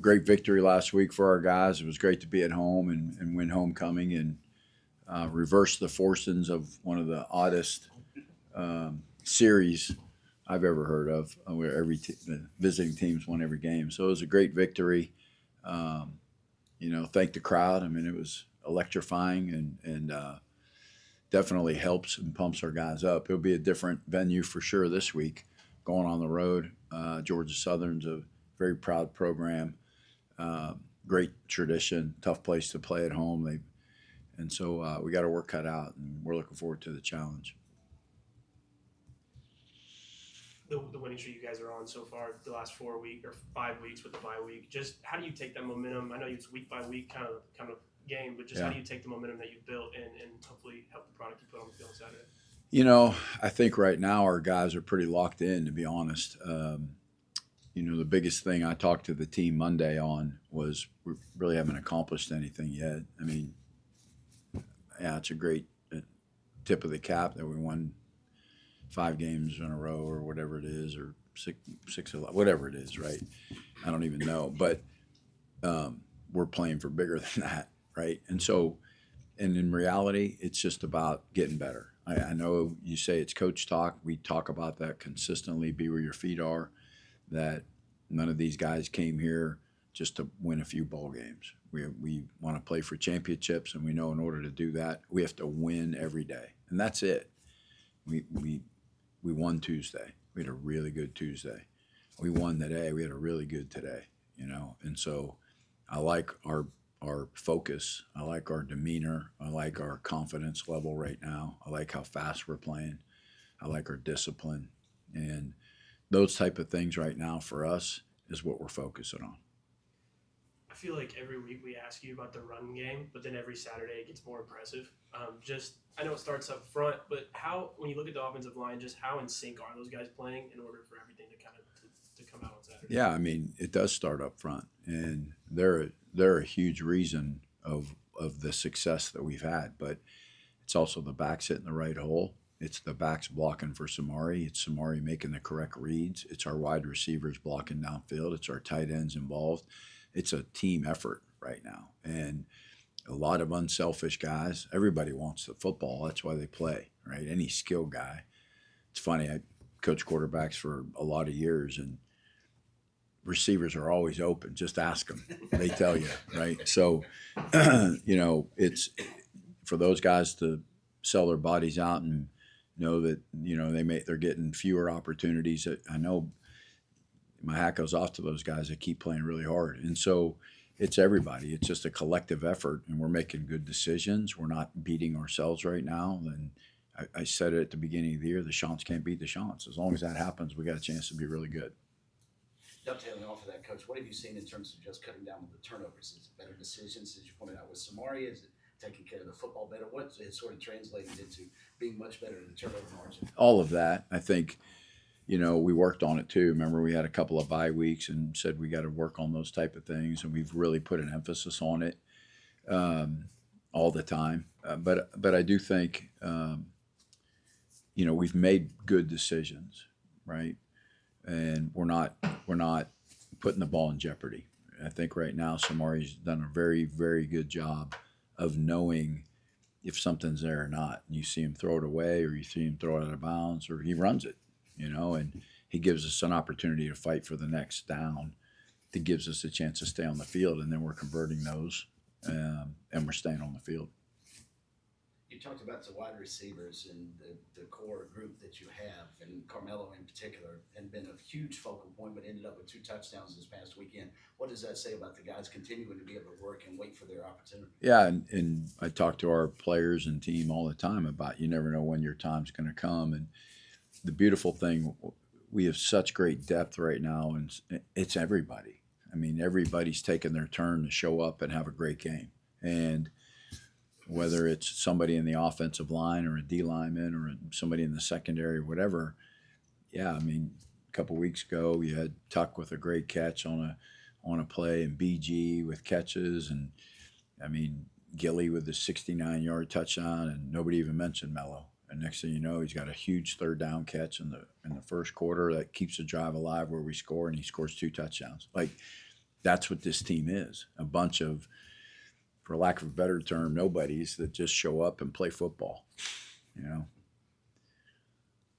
Great victory last week for our guys. It was great to be at home and win homecoming and reverse the fortunes of one of the oddest series I've ever heard of, where the visiting teams won every game. So it was a great victory. Um, thank the crowd. I mean, it was electrifying and definitely helps and pumps our guys up. It'll be a different venue for sure this week, going on the road. Georgia Southern's a very proud program, great tradition, tough place to play at home. And so we got our work cut out, and we're looking forward to the challenge. The winning streak you guys are on so far, the last 4 weeks or 5 weeks with the bye week. Just how do you take that momentum? I know it's week by week kind of game, but just how do you take the momentum that you've built and hopefully help the product you put on the field Saturday? I think right now our guys are pretty locked in, to be honest. The biggest thing I talked to the team Monday on was we really haven't accomplished anything yet. I mean, yeah, it's a great tip of the cap that we won 5 games in a row or whatever it is, or six, whatever it is, right? I don't even know, but we're playing for bigger than that, right? And in reality, it's just about getting better. I know you say it's coach talk. We talk about that consistently. Be where your feet are. That none of these guys came here just to win a few bowl games. We want to play for championships, and we know in order to do that, we have to win every day, and that's it. We won Tuesday. We had a really good Tuesday. We won today. We had a really good today. And so I like our focus. I like our demeanor. I like our confidence level right now. I like how fast we're playing. I like our discipline, and those type of things right now for us is what we're focusing on. I feel like every week we ask you about the run game, but then every Saturday it gets more impressive. I know it starts up front, but when you look at the offensive line, just how in sync are those guys playing in order for everything to kind of to come out on Saturday? Yeah, I mean, it does start up front, and they're a huge reason of the success that we've had. But it's also the backs hitting the right hole. It's the backs blocking for Samari. It's Samari making the correct reads. It's our wide receivers blocking downfield. It's our tight ends involved. It's a team effort right now, and a lot of unselfish guys. Everybody wants the football. That's why they play, right? Any skill guy. It's funny. I coached quarterbacks for a lot of years, and receivers are always open. Just ask them. They tell you, right? So, it's for those guys to sell their bodies out and know that they're getting fewer opportunities. I know my hat goes off to those guys that keep playing really hard, and so it's everybody. It's just a collective effort, and we're making good decisions. We're not beating ourselves right now. And I said it at the beginning of the year: the Chants can't beat the Chants. As long as that happens, we got a chance to be really good. Dovetailing off of that, Coach, what have you seen in terms of just cutting down the turnovers? Is it better decisions, as you pointed out with Samari? Is it taking care of the football better? What it sort of translated into being much better in the turnover margin? All of that, I think. We worked on it too. Remember, we had a couple of bye weeks and said we got to work on those type of things, and we've really put an emphasis on it all the time. But I do think we've made good decisions, right? And we're not putting the ball in jeopardy. I think right now Samari's done a very, very good job of knowing if something's there or not. You see him throw it away, or you see him throw it out of bounds, or he runs it. And he gives us an opportunity to fight for the next down. That gives us a chance to stay on the field, and then we're converting those, and we're staying on the field. You talked about the wide receivers and the core group that you have, and Carmelo in particular, and been a huge focal point, but ended up with 2 touchdowns this past weekend. What does that say about the guys continuing to be able to work and wait for their opportunity? Yeah, and I talk to our players and team all the time about you never know when your time's going to come. And the beautiful thing, we have such great depth right now, and it's everybody. I mean, everybody's taking their turn to show up and have a great game. And whether it's somebody in the offensive line or a D lineman or somebody in the secondary or whatever, yeah, I mean, a couple weeks ago you had Tuck with a great catch on a play, and BG with catches, and I mean Gilly with the 69-yard touchdown, and nobody even mentioned Mello. And next thing you know, he's got a huge 3rd down catch in the first quarter that keeps the drive alive where we score, and he scores 2 touchdowns. Like, that's what this team is, a bunch of, for lack of a better term, nobodies that just show up and play football, you know.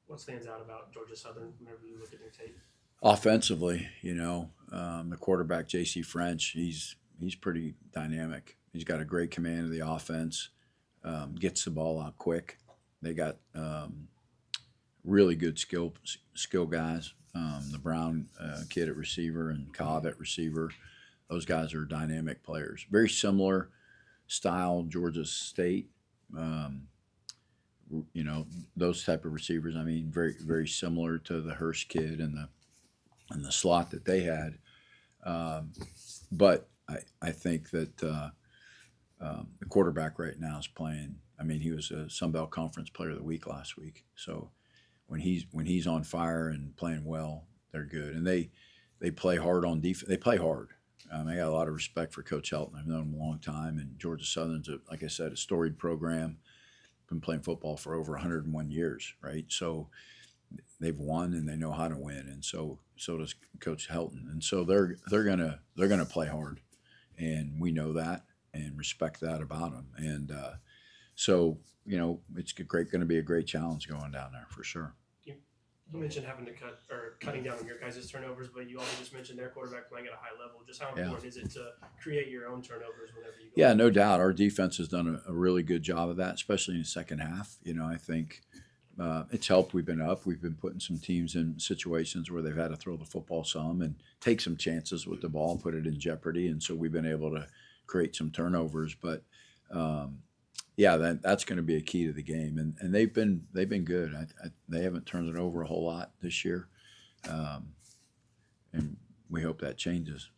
What stands out about Georgia Southern whenever you look at their tape? Offensively, the quarterback J.C. French, he's pretty dynamic. He's got a great command of the offense, gets the ball out quick. They got really good skill guys. The Brown kid at receiver and Cobb at receiver. Those guys are dynamic players. Very similar style Georgia State. Those type of receivers. I mean, very very similar to the Hurst kid and the slot that they had. But I think that the quarterback right now is playing. I mean, he was a Sun Belt Conference Player of the Week last week. So when he's on fire and playing well, they're good. And they play hard on defense. They play hard. I got a lot of respect for Coach Helton. I've known him a long time, and Georgia Southern's, like I said, a storied program. Been playing football for over 101 years, right? So they've won and they know how to win, and so does Coach Helton. And so they're gonna play hard, and we know that and respect that about them. And it's going to be a great challenge going down there for sure. You mentioned having to cutting down on your guys' turnovers, but you also just mentioned their quarterback playing at a high level. Just how important is it to create your own turnovers whenever you go? Yeah, no doubt. Our defense has done a really good job of that, especially in the second half. I think it's helped. We've been up. We've been putting some teams in situations where they've had to throw the football some and take some chances with the ball and put it in jeopardy. And so we've been able to create some turnovers. But that's going to be a key to the game, and they've been good. They haven't turned it over a whole lot this year, and we hope that changes.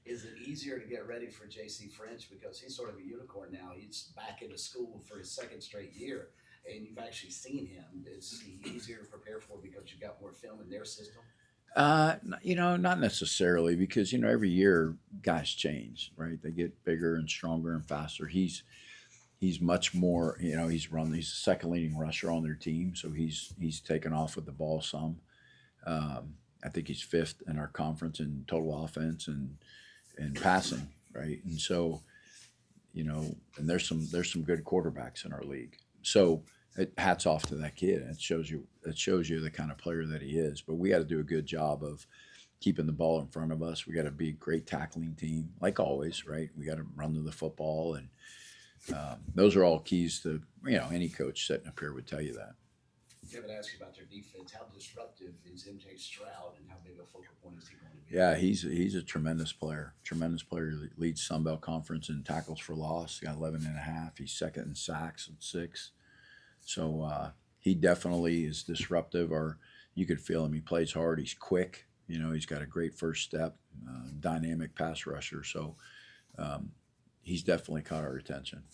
Is it easier to get ready for J.C. French because he's sort of a unicorn now? He's back into school for his second straight year, and you've actually seen him. Is he easier to prepare for because you've got more film in their system? Not necessarily, because every year guys change, right? They get bigger and stronger and faster. He's much more, he's the second leading rusher on their team, so he's taken off with the ball some. I think he's fifth in our conference in total offense and passing, right? And so, and there's some good quarterbacks in our league. So hats off to that kid. It shows you the kind of player that he is. But we got to do a good job of keeping the ball in front of us. We got to be a great tackling team, like always, right? We got to run to the football, and those are all keys to any coach sitting up here would tell you that. Kevin asked you about their defense. How disruptive is MJ Stroud, and how big a focal point is he going to be? Yeah, he's a tremendous player. Tremendous player. He leads Sun Belt Conference in tackles for loss. He got 11.5. He's second in sacks at 6. So he definitely is disruptive. Or you could feel him. He plays hard. He's quick. He's got a great first step. Dynamic pass rusher. So he's definitely caught our attention.